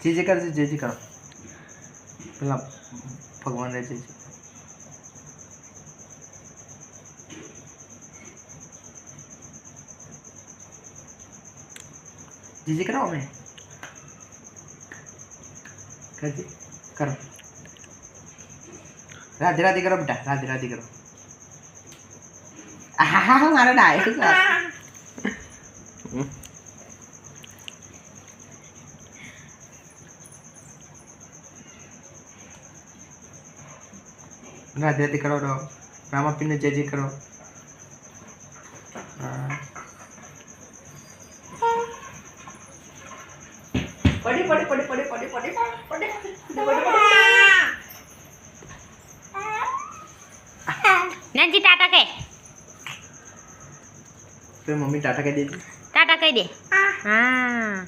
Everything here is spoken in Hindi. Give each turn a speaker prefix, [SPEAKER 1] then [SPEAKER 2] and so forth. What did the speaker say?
[SPEAKER 1] जी कर जी करो પેલા ભગવાન રહે છે जी करो हमें कर जी करो राधे राधे करो बेटा राधे राधे करो मारो ना राधे राधे करो रामा पी ने जय करो पड़ी पड़ी पड़ी पड़ी पड़ी पड़ी पड़ी
[SPEAKER 2] नंजी टाटा कह
[SPEAKER 1] फिर मम्मी टाटा कह दे
[SPEAKER 2] टाटा कह दे हाँ